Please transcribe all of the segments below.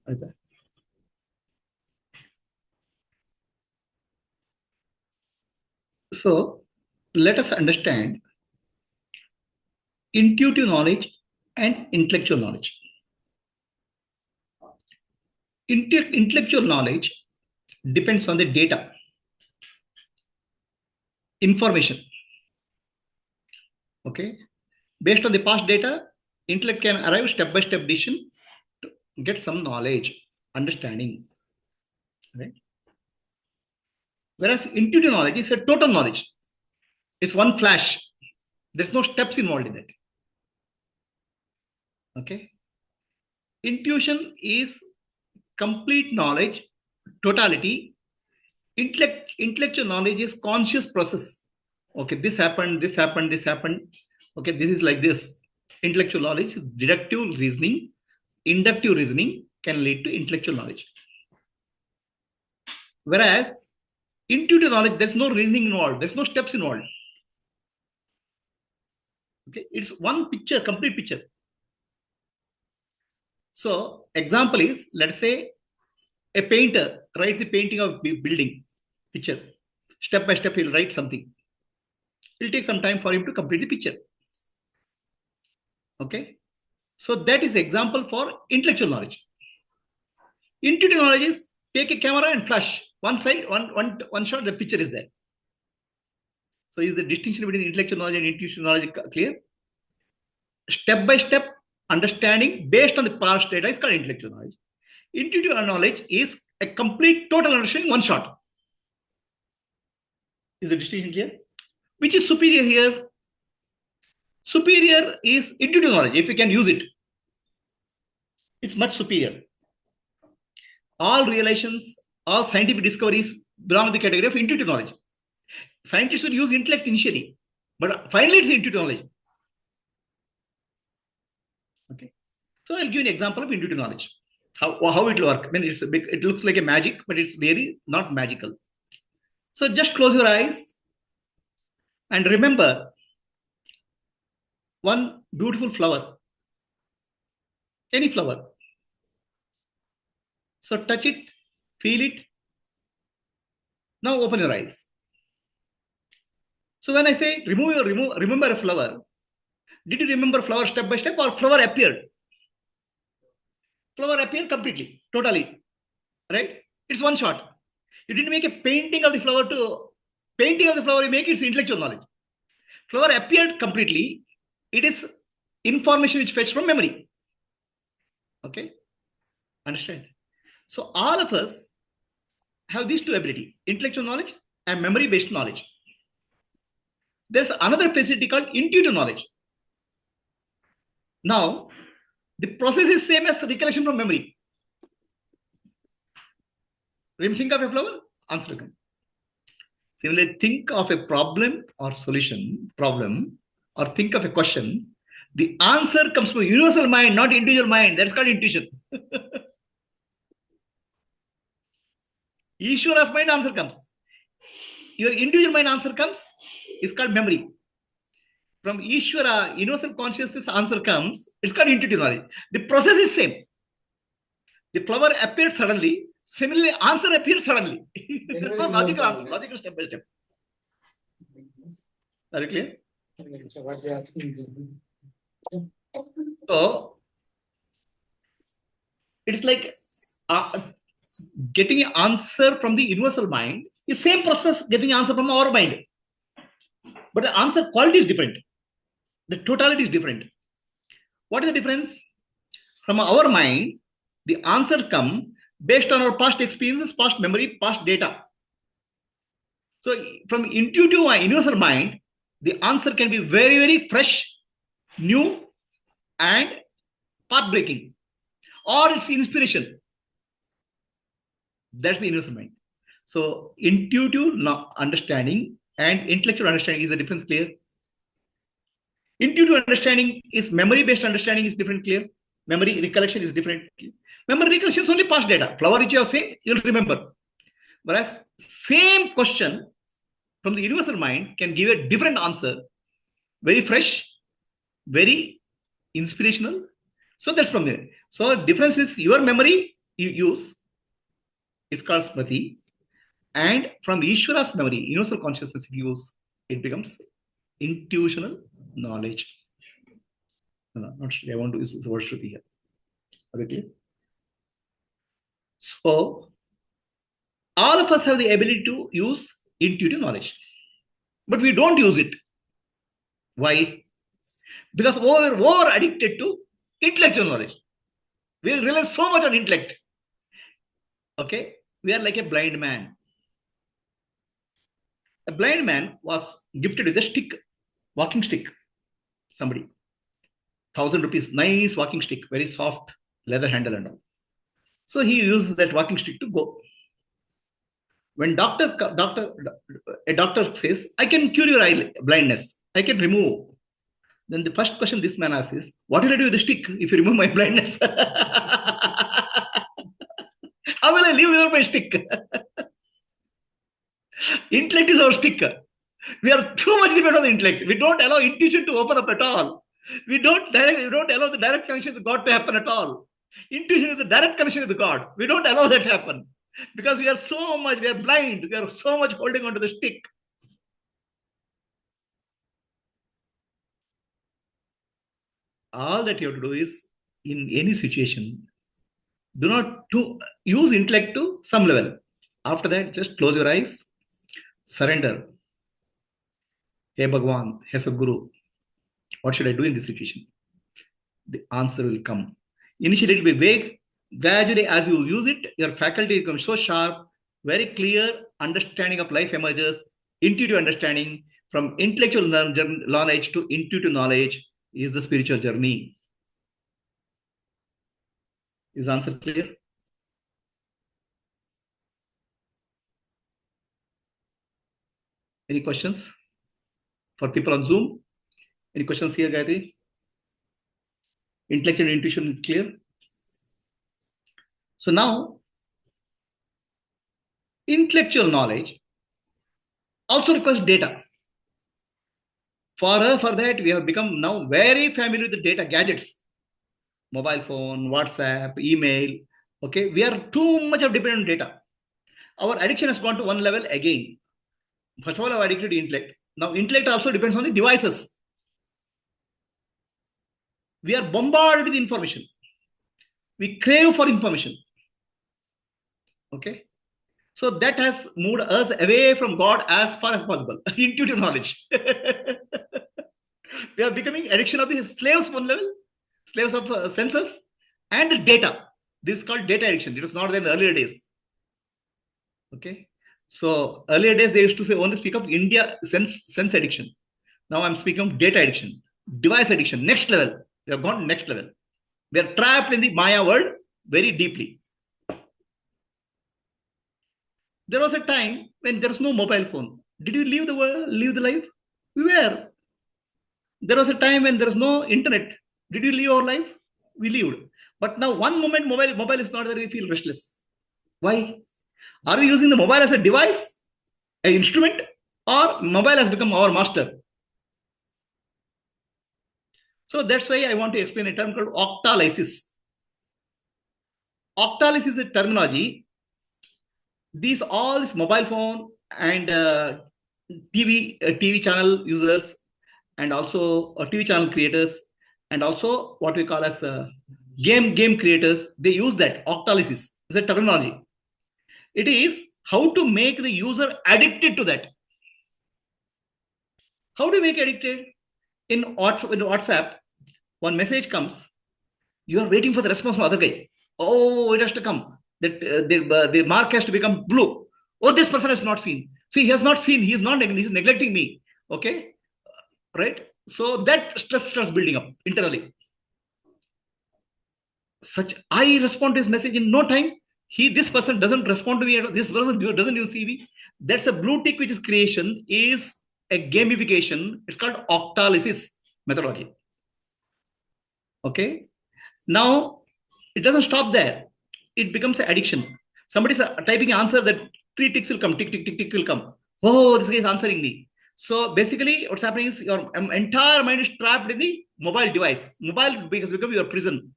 Okay. So let us understand intuitive knowledge and intellectual knowledge. Intellectual knowledge depends on the data, information. Okay. Based on the past data, intellect can arrive step-by-step decision to get some knowledge, understanding. Right? Whereas intuitive knowledge is a total knowledge. It's one flash. There's no steps involved in that. Okay. Intuition is complete knowledge, totality. Intellectual knowledge is conscious process. Okay, this happened, this happened, this happened. Okay, this is like this. Intellectual knowledge is deductive reasoning. Inductive reasoning can lead to intellectual knowledge. Whereas intuitive knowledge, there's no reasoning involved. There's no steps involved. Okay, it's one picture, complete picture. So example is, let's say a painter writes the painting of building picture. Step by step, he'll write something. It'll take some time for him to complete the picture. Okay. So that is example for intellectual knowledge. Intuitive knowledge is take a camera and flash. One side, one shot, the picture is there. So is the distinction between intellectual knowledge and intuitive knowledge clear? Step by step understanding based on the past data is called intellectual knowledge. Intuitive knowledge is a complete total understanding, one shot. Is the distinction clear? Which is superior here? Superior is intuitive knowledge, if you can use it. It's much superior. All realizations, all scientific discoveries belong to the category of intuitive knowledge. Scientists will use intellect initially, but finally it's intuitive knowledge. Okay. So I'll give you an example of intuitive knowledge. How it will work. I mean, it looks like a magic, but it's really not magical. So just close your eyes and remember one beautiful flower, any flower. So touch it, feel it. Now open your eyes. So when I say remember a flower, did you remember flower step by step or flower appeared? Flower appeared completely, totally, right? It's one shot. You didn't make a painting of the flower you make it's intellectual knowledge. Flower appeared completely. It is information which fetched from memory. Okay? Understand? So all of us have these two abilities, intellectual knowledge and memory-based knowledge. There's another facility called intuitive knowledge. Now, the process is same as recollection from memory. Think of a flower, answer will come. Similarly, think of a problem or or think of a question. The answer comes from universal mind, not individual mind. That's called intuition. Ishvara's mind answer comes. Your individual mind answer comes, is called memory. From Ishvara, universal consciousness answer comes, it's called intuitive knowledge. The process is same. The flower appeared suddenly, similarly answer appears suddenly. There is no logical answer, logical step by step. Are you clear? So what they are asking. So it's like getting an answer from the universal mind is same process getting answer from our mind. But the answer quality is different. The totality is different. What is the difference? From our mind, the answer comes based on our past experiences, past memory, past data. So from intuitive and universal mind, the answer can be very, very fresh, new, and path-breaking. Or it's inspiration. That's the universal mind. So intuitive understanding and intellectual understanding is the difference clear? Intuitive understanding is memory-based understanding is different clear? Memory recollection is different. Memory recollection is only past data. Flower which you are saying, you'll remember. Whereas same question from the universal mind can give a different answer, very fresh, very inspirational. So that's from there. So difference is your memory you use is called smriti. And from Ishvara's memory, universal consciousness you use, it becomes intuitional knowledge. No, not Shruti. I want to use the word Shruti here. Okay. So all of us have the ability to use intuitive knowledge, but we don't use it. Why? Because we're over addicted to intellectual knowledge. We rely so much on intellect. Okay, we are like a blind man. A blind man was gifted with a stick, walking stick. Somebody, 1,000 rupees, nice walking stick, very soft leather handle and all. So he uses that walking stick to go. When a doctor says, I can cure your eye blindness, I can remove. Then the first question this man asks is, what will I do with the stick if you remove my blindness? How will I live without my stick? Intellect is our stick. We are too much dependent on the intellect. We don't allow intuition to open up at all. We don't allow the direct connection with God to happen at all. Intuition is a direct connection with God. We don't allow that to happen because we are blind. We are so much holding on to the stick. All that you have to do is, in any situation, do not use intellect to some level. After that, just close your eyes, surrender. Hey Bhagwan, hey Sadguru, what should I do in this situation? The answer will come. Initially, it will be vague. Gradually, as you use it, your faculty becomes so sharp, very clear understanding of life emerges, intuitive understanding. From intellectual knowledge to intuitive knowledge is the spiritual journey. Is the answer clear? Any questions for people on Zoom? Any questions here, Gayatri? Intellectual intuition clear? So now, intellectual knowledge also requires data. For that, we have become now very familiar with the data gadgets. Mobile phone, WhatsApp, email. Okay, we are too much of dependent on data. Our addiction has gone to one level again. First of all, I'm addicted to intellect. Now, intellect also depends on the devices. We are bombarded with information. We crave for information. Okay. So that has moved us away from God as far as possible. Intuitive knowledge. We are becoming addiction of the slaves one level, slaves of senses and data. This is called data addiction. It was not there in the earlier days. Okay. So earlier days, they used to say only speak of India sense addiction. Now I'm speaking of data addiction, device addiction, next level. We have gone next level. We are trapped in the Maya world very deeply. There was a time when there was no mobile phone. Did you leave the world, leave the life? We were. There was a time when there was no internet. Did you leave our life? We lived. But now one moment mobile is not there, we feel restless. Why? Are we using the mobile as a device, an instrument, or mobile has become our master? So that's why I want to explain a term called octalysis. Octalysis is a terminology. All this mobile phone and TV channel users, and also TV channel creators, and also what we call as game creators, they use that octalysis as a terminology. It is how to make the user addicted to that. How do you make addicted? In WhatsApp, one message comes, you are waiting for the response from the other guy. Oh, it has to come. The mark has to become blue. Oh, this person has not seen. See, he has not seen. He's neglecting me. Okay, right? So that stress starts building up internally. I respond to his message in no time. This person doesn't respond to me. This person doesn't use CV. That's a blue tick, which is creation, is a gamification. It's called octalysis methodology. Okay. Now, it doesn't stop there. It becomes an addiction. Somebody's typing an answer, that 3 ticks will come, tick, tick, tick, tick will come. Oh, this guy is answering me. So basically, what's happening is your entire mind is trapped in the mobile device. Mobile has become your prison.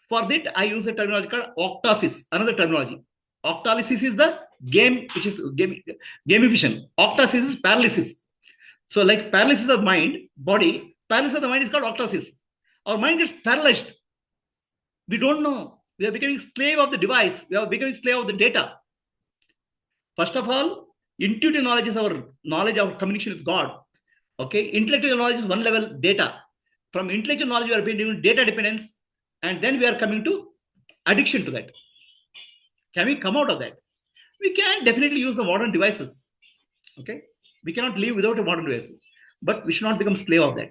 For that, I use a terminology called octasis, another terminology. Octalysis is the game, which is gamification. Octasis is paralysis. So, like paralysis of mind, body, paralysis of the mind is called octasis. Our mind gets paralyzed. We don't know. We are becoming slave of the device. We are becoming slave of the data. First of all, intuitive knowledge is our knowledge of communication with God. Okay, intellectual knowledge is one level data. From intellectual knowledge, we are being data dependence, and then we are coming to addiction to that. Can we come out of that? We can definitely use the modern devices. Okay, we cannot live without a modern device, but we should not become slave of that.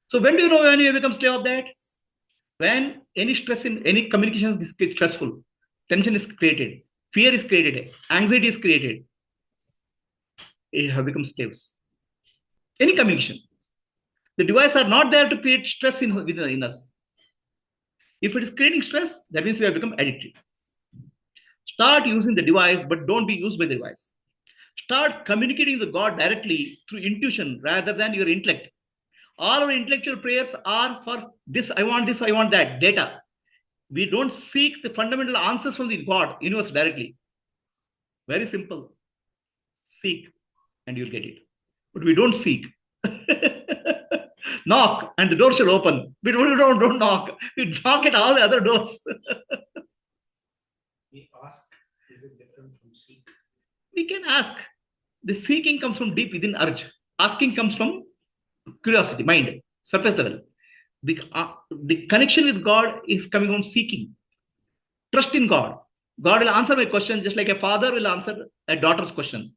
So when do you know when you become slave of that? When any stress in any communication is stressful, tension is created, fear is created, anxiety is created, you have become slaves. Any communication. The devices are not there to create stress within us. If it is creating stress, that means we have become addicted. Start using the device, but don't be used by the device. Start communicating with God directly through intuition rather than your intellect. All our intellectual prayers are for this, I want that, data. We don't seek the fundamental answers from the God, universe directly. Very simple. Seek and you'll get it. But we don't seek. Knock and the door shall open. We don't knock. We knock at all the other doors. We ask, is it different from seek? We can ask. The seeking comes from deep within urge. Asking comes from curiosity, mind, surface level. The connection with God is coming from seeking. Trust in God. God will answer my question just like a father will answer a daughter's question.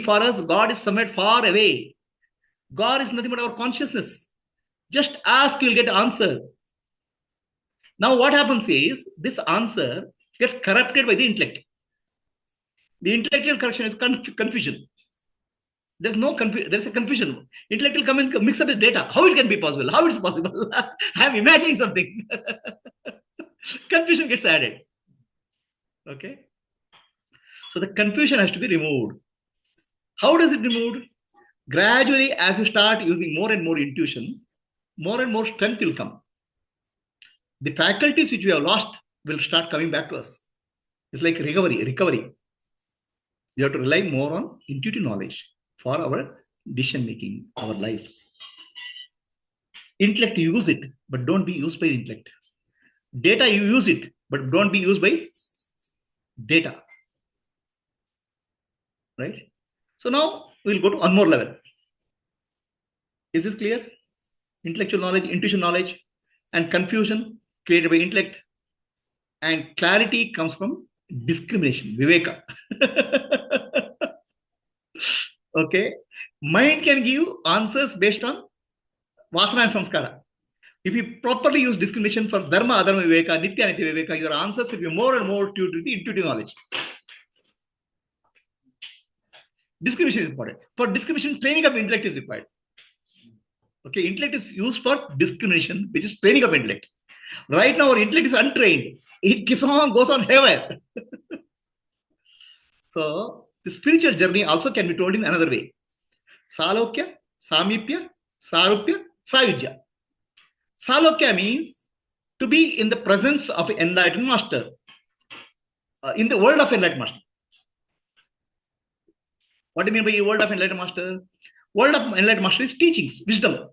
For us, God is somewhere far away. God is nothing but our consciousness. Just ask, you'll get answer. Now what happens is, this answer gets corrupted by the intellect. The intellectual correction is confusion. There's a confusion. Intellect will come and mix up the data. How it can be possible? How it's possible? I'm imagining something. Confusion gets added. Okay. So the confusion has to be removed. How does it removed? Gradually, as you start using more and more intuition, more and more strength will come. The faculties which we have lost will start coming back to us. It's like recovery. You have to rely more on intuitive knowledge for our decision making, our life. Intellect, you use it, but don't be used by intellect. Data, you use it, but don't be used by data. Right? So now we'll go to one more level. Is this clear? Intellectual knowledge, intuition knowledge, and confusion created by intellect. And clarity comes from discrimination, viveka. Okay. Mind can give answers based on vasana and samskara. If you properly use discrimination for dharma, adharma viveka, nitya, nitya viveka, your answers will be more and more due to the intuitive knowledge. Discrimination is important. For discrimination, training of intellect is required. Okay, intellect is used for discrimination, which is training of intellect. Right now, our intellect is untrained. It keeps on, goes on haywire. So, the spiritual journey also can be told in another way. Salokya, Samipya, Sarupya, Sayujya. Salokya means to be in the presence of an enlightened master. In the world of enlightened master. What do you mean by world of enlightened master? World of enlightened master is teachings, wisdom.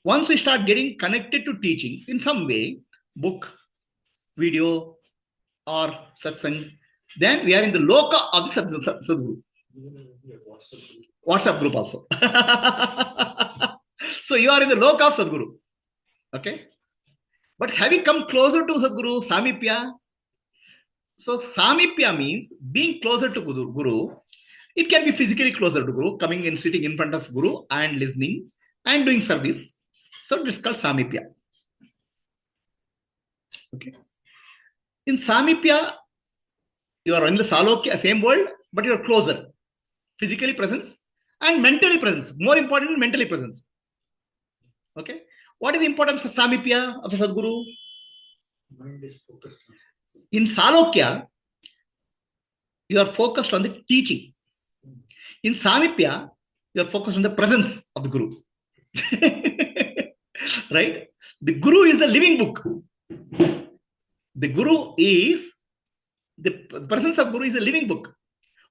Once we start getting connected to teachings in some way, book, video, or satsang, then we are in the loka of the Sadguru. WhatsApp group also. So you are in the loka of Sadguru. Okay? But have you come closer to Sadguru, Samipya? So Samipya means being closer to Guru. It can be physically closer to Guru, coming and sitting in front of Guru and listening and doing service. So this is called Samipya. Okay. In Samipya, you are in the Salokya, same world, but you are closer. Physically presence and mentally presence. More importantly, mentally presence. Okay. What is the importance of Samipya of a Sadguru? Mind is focused on. In Salokya, you are focused on the teaching. In Samipya, you are focused on the presence of the Guru. Right? The Guru is the living book. The Guru is, the presence of Guru is a living book.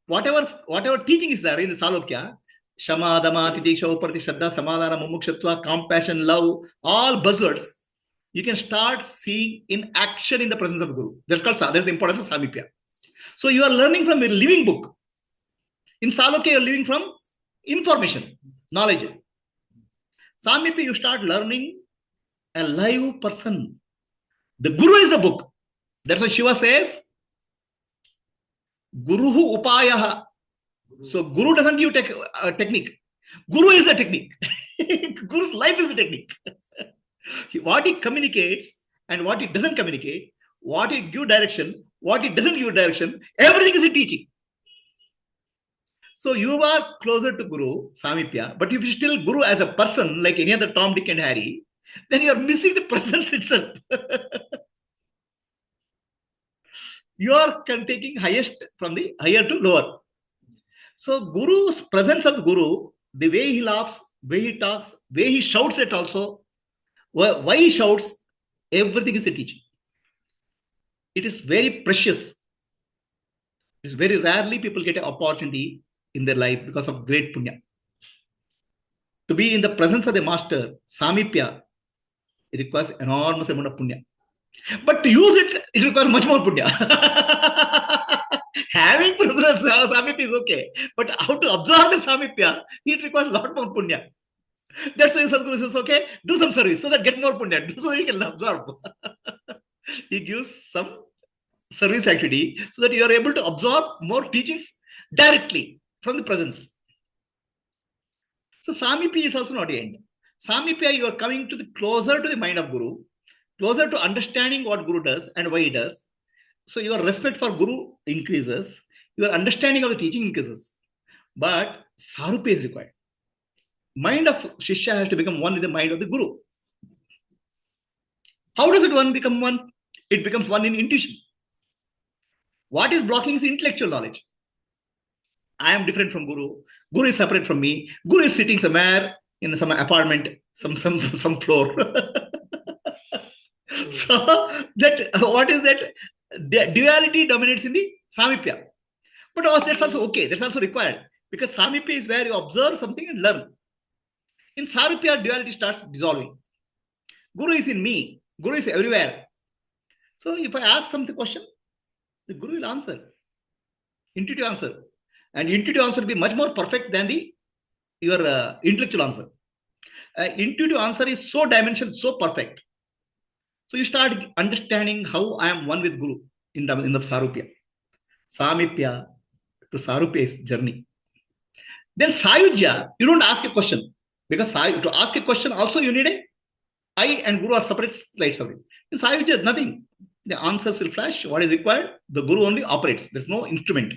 Whatever teaching is there in the Salokya, Shama, Dama, Titisha, Uparti, Shraddha, Samadhana, Mumukshatva, compassion, love, all buzzwords, you can start seeing in action in the presence of Guru. That's the importance of Samipya. So you are learning from a living book. In Salokya, you're living from information, knowledge. Samipya, you start learning a live person. The Guru is the book. That's what Shiva says. Guruhu upayaha. So Guru doesn't give technique. Guru is the technique. Guru's life is the technique. What he communicates and what he doesn't communicate, what he gives direction, what he doesn't give direction, everything is a teaching. So you are closer to Guru, Samipya, but if you still Guru as a person, like any other Tom, Dick and Harry, then you are missing the presence itself. You are taking highest from the higher to lower. So Guru's presence of the Guru, the way he laughs, way he talks, way he shouts it also, why he shouts, everything is a teaching. It is very precious. It's very rarely people get an opportunity in their life because of great punya. To be in the presence of the master, Samipya, it requires enormous amount of punya. But to use it, it requires much more punya. Having Samipya is okay, but how to absorb the Samipya, it requires a lot more punya. That's why Sadhguru says, okay, do some service so that get more punya, so that you can absorb. He gives some service activity so that you are able to absorb more teachings directly from the presence. So Samipya is also not the end. Samipya, you are coming to the closer to the mind of Guru, closer to understanding what Guru does and why he does. So your respect for Guru increases, your understanding of the teaching increases. But Sarupya is required. Mind of Shishya has to become one with the mind of the Guru. How does it one become one? It becomes one in intuition. What is blocking is intellectual knowledge. I am different from Guru. Guru is separate from me. Guru is sitting somewhere in some apartment, some floor. So that what is that? The duality dominates in the Samipya. But that's also okay. That's also required. Because Samipya is where you observe something and learn. In Sarupya, duality starts dissolving. Guru is in me. Guru is everywhere. So if I ask some question, the Guru will answer. Intuitive answer. And intuitive answer will be much more perfect than your intellectual answer. Intuitive answer is so dimensional, so perfect. So you start understanding how I am one with Guru in the Sarupya. Samipya to Sarupya is journey. Then Sayujya, you don't ask a question. Because to ask a question also you need a I and Guru are separate slides of it. In Sayujya, nothing. The answers will flash. What is required? The Guru only operates. There's no instrument.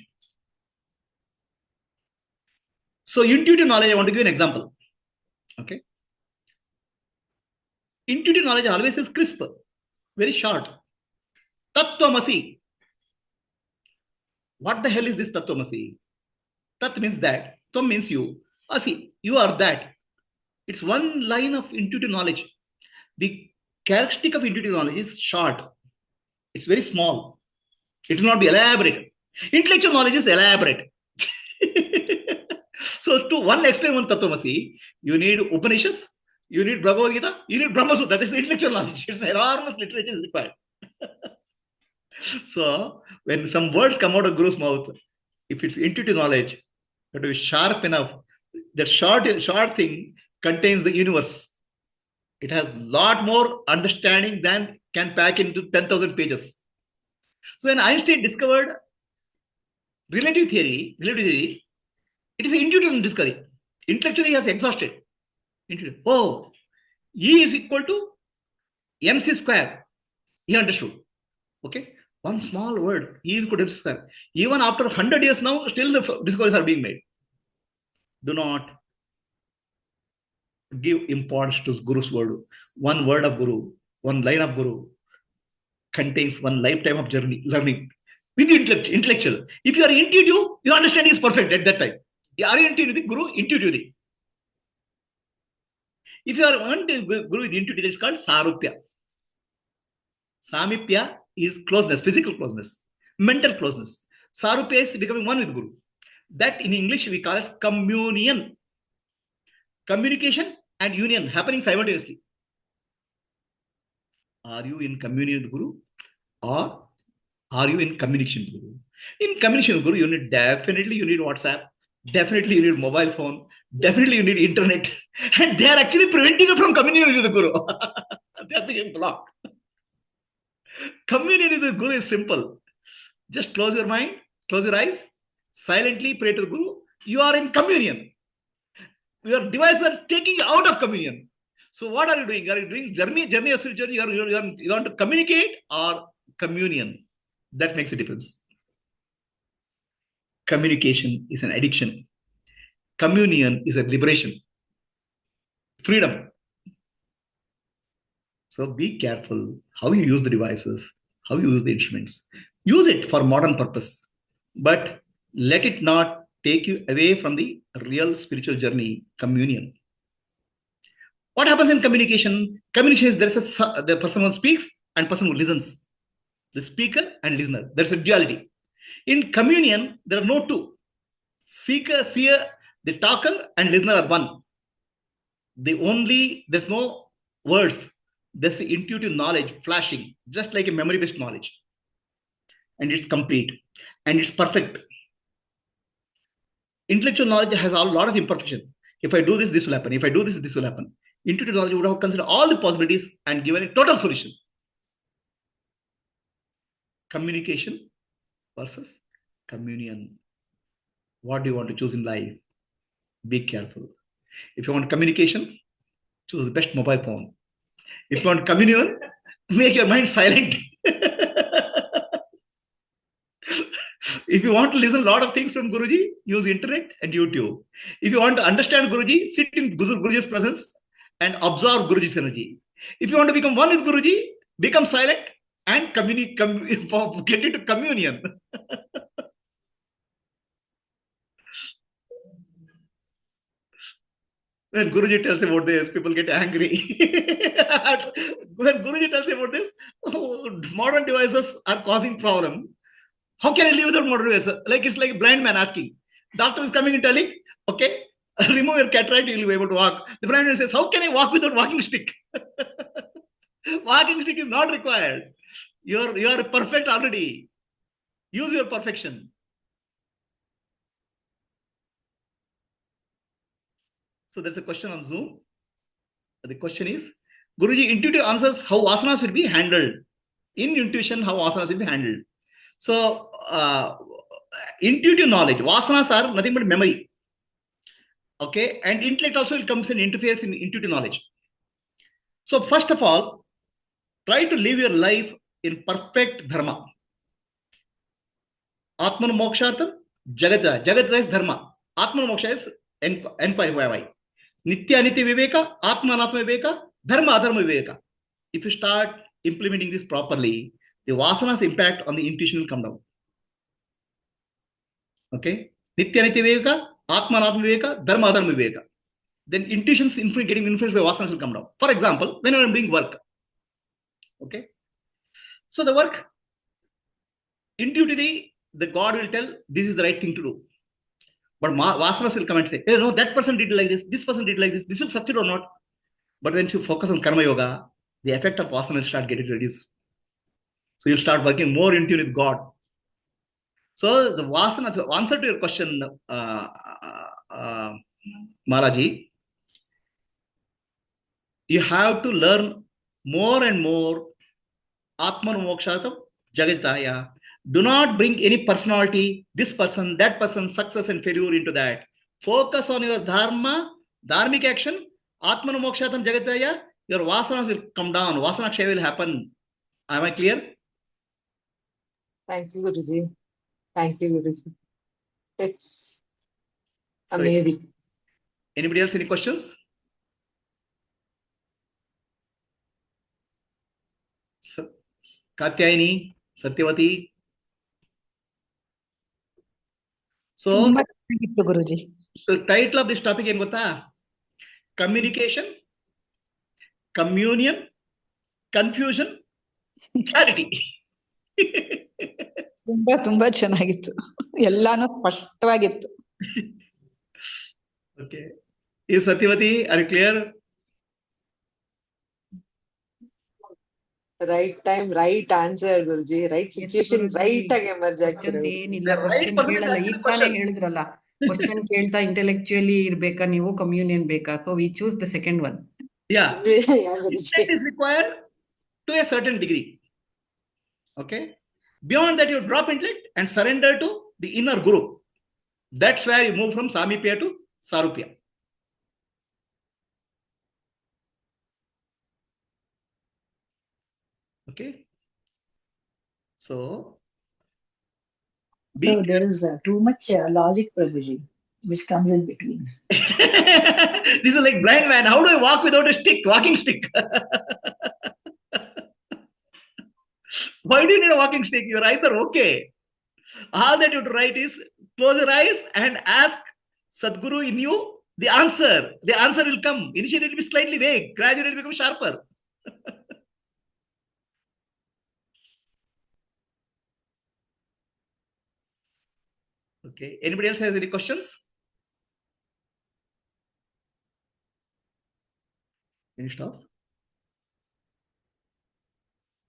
So intuitive knowledge, I want to give an example. Okay. Intuitive knowledge always is crisp, very short. Tattvamasi. What the hell is this Tattvamasi? Tat means that. Tvam means you. Asi, you are that. It's one line of intuitive knowledge. The characteristic of intuitive knowledge is short. It's very small. It will not be elaborate. Intellectual knowledge is elaborate. So to one explain one Tattvamasi, you need upanishads, you need Bhagavad Gita, you need Brahma Sutra. That is the intellectual knowledge. It's enormous literature is required. So when some words come out of Guru's mouth, if it's intuitive knowledge, it have to be sharp enough. That short thing contains the universe. It has a lot more understanding than can pack into 10,000 pages. So when Einstein discovered relativity theory, it is an intuitive discovery. Intellectually, he has exhausted. Intuitive. Oh, E is equal to mc square. He understood. Okay. One small word, E is equal to mc square. Even after 100 years now, still the discoveries are being made. Do not give importance to Guru's word. One word of Guru, one line of Guru contains one lifetime of journey, learning with the intellectual. If you are intuitive, your understanding is perfect at that time. Are you intuitive? Guru, intuitively. If you are one Guru with intuitive, it's called Sarupya. Samipya is closeness, physical closeness, mental closeness. Sarupya is becoming one with Guru. That in English we call as communion. Communication and union happening simultaneously. Are you in communion with Guru or are you in communication with Guru? In communication with Guru, you need WhatsApp, definitely you need mobile phone, definitely you need internet, and they are actually preventing you from communicating with the Guru. They are being blocked. Communicating with the Guru is simple. Just close your mind, close your eyes, silently pray to the Guru. You are in communion. Your devices are taking you out of communion. So what are you doing? Are you doing journey of spirituality? You want to communicate or communion? That makes a difference. Communication is an addiction. Communion is a liberation. Freedom. So be careful how you use the devices, how you use the instruments. Use it for modern purpose, but let it not take you away from the real spiritual journey, communion. What happens in communication? Communication is the person who speaks and person who listens. The speaker and listener. There's a duality. In communion, there are no two. Seeker, seer, the talker and listener are one. There's no words. There's the intuitive knowledge flashing, just like a memory-based knowledge. And it's complete. And it's perfect. Intellectual knowledge has a lot of imperfection. If I do this, this will happen. If I do this, this will happen. Intuitive knowledge would have considered all the possibilities and given a total solution. Communication versus communion. What do you want to choose in life? Be careful. If you want communication, choose the best mobile phone. If you want communion, make your mind silent. If you want to listen a lot of things from Guruji, use internet and YouTube. If you want to understand Guruji, sit in Guruji's presence and absorb Guruji's energy. If you want to become one with Guruji, become silent and get into communion. When Guruji tells about this, people get angry. When Guruji tells about this, modern devices are causing problem. How can I live without modern devices? It's like a blind man asking. Doctor is coming and telling, okay, remove your cataract, you will be able to walk. The blind man says, how can I walk without walking stick? Walking stick is not required. You are perfect already. Use your perfection. So there's a question on Zoom. The question is, Guruji, intuitive answers how asanas will be handled. In intuition, how asanas will be handled. So, intuitive knowledge, vasanas are nothing but memory. Okay, and intellect also comes in interface in intuitive knowledge. So, first of all, try to live your life in perfect dharma. Atman mokshartam, jagata. Jagata is dharma. Atman moksha is enquiry. Nitya anitya viveka, atma anatma viveka, dharma adharma viveka. If you start implementing this properly, the vasanas impact on the intuition will come down. Okay? Nitya anitya viveka, atma anatma viveka, dharma adharma viveka. Then intuitions getting influenced by vasanas will come down. For example, when I'm doing work. Okay? So the work, intuitively, the God will tell this is the right thing to do. But vasanas will come and say, hey, no, that person did like this person did like this will succeed or not. But when you focus on karma yoga, the effect of vasana will start getting reduced. So you'll start working more in tune with God. So the vasana, the answer to your question, Malaji, you have to learn more and more Atman mokshatam jagataya. Do not bring any personality, this person, that person, success and failure into that. Focus on your dharma, dharmic action, Atman mokshatam jagataya. Your vasanas will come down. Vasana kshay will happen. Am I clear? Thank you, Guruji. Thank you, Guruji. It's So, amazing. Anybody else, any questions? Katyayani, Satyavati. So, Guruji. the title of this topic is Communication communion, confusion, clarity. ತುಂಬಾ ಚೆನ್ನಾಗಿತ್ತು. ಎಲ್ಲಾನು ಸ್ಪಷ್ಟವಾಗಿತ್ತು. Okay. Is Satyavati, are you clear? Right time, right answer, Guruji. Right situation, Guruji. right ಆಗಿ emerge Questions ಆಗ್ತಿರೋದು. ಏನಿಲ್ಲ, The right question person is ಕೇಳಲ್ಲ. asking ಈಗ the ತಾನೇ question. ಹೇಳಿದ್ರಲ್ಲ, ಕ್ವಶನ್ ಕೇಳ್ತಾ ಇಂಟೆಲೆಕ್ಚುಯಲಿ ಇರ್ಬೇಕಾ ನೀವು, ಕಮ್ಯೂನಿಯನ್ ಬೇಕಾ? So we choose the second one. Yeah. Yeah, Guruji. Intellect is required to a certain degree. Okay. Beyond that, you drop intellect and surrender to the inner guru. That's where you move from Samipya to Sarupya. Okay. So there is too much logic, Prabhuji, which comes in between. this is like blind man. How do I walk without a stick? Walking stick. Why do you need a walking stick? Your eyes are okay. All that you have to write is close your eyes and ask Sadguru in you the answer. The answer will come. Initially it will be slightly vague. Gradually it will become sharper. Okay. Anybody else has any questions? Can you stop?